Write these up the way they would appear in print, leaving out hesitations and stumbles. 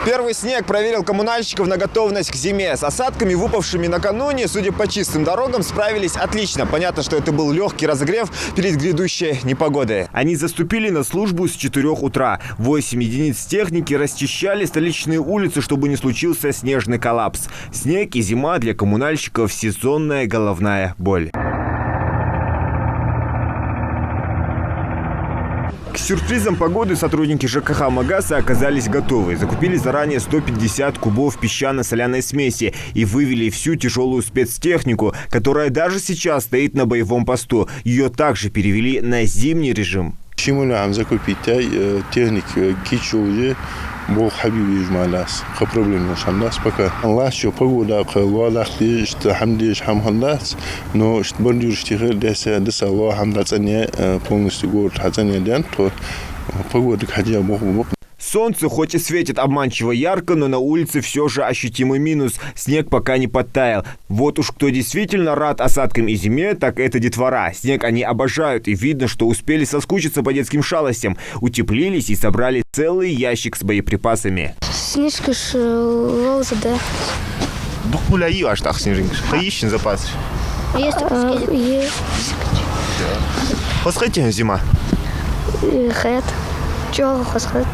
Первый снег проверил коммунальщиков на готовность к зиме. С осадками, выпавшими накануне, судя по чистым дорогам, справились отлично. Понятно, что это был легкий разогрев перед грядущей непогодой. Они заступили на службу с 4 утра. 8 единиц техники расчищали столичные улицы, чтобы не случился снежный коллапс. Снег и зима для коммунальщиков – сезонная головная боль. К сюрпризам погоды сотрудники ЖКХ Магаса оказались готовы. Закупили заранее 150 кубов песчано-соляной смеси и вывели всю тяжелую спецтехнику, которая даже сейчас стоит на боевом посту. Ее также перевели на зимний режим. закупить техник кичули. Бог хабиби жмалас, проблем нашандас пока. Allah что погода, валахти, что хамдиш хамхандас, но что бордюр штихер дesa Allah хамдацане полностью город хацане ден, то погода хадия бог. Солнце хоть и светит обманчиво ярко, но на улице все же ощутимый минус. Снег пока не подтаял. Вот уж кто действительно рад осадкам и зиме, так это детвора. Снег они обожают, и видно, что успели соскучиться по детским шалостям. Утеплились и собрали целый ящик с боеприпасами. Снежка ж лоза, да. Духмуляи аж так снежинка. Ищем запас. Есть. Посходите зима. Хэт. Чего хосхет?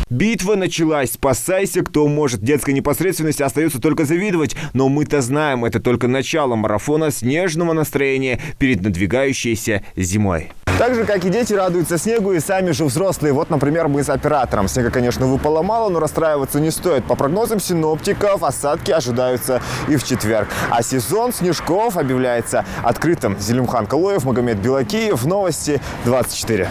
Битва началась. Спасайся, кто может. Детской непосредственности остается только завидовать. Но мы-то знаем, это только начало марафона снежного настроения перед надвигающейся зимой. Так же, как и дети радуются снегу, и сами же взрослые. Вот, например, мы с оператором. Снега, конечно, выпало мало, но расстраиваться не стоит. По прогнозам синоптиков, осадки ожидаются и в четверг. А сезон снежков объявляется открытым. Зелимхан Калоев, Магомед Белакиев. Новости 24.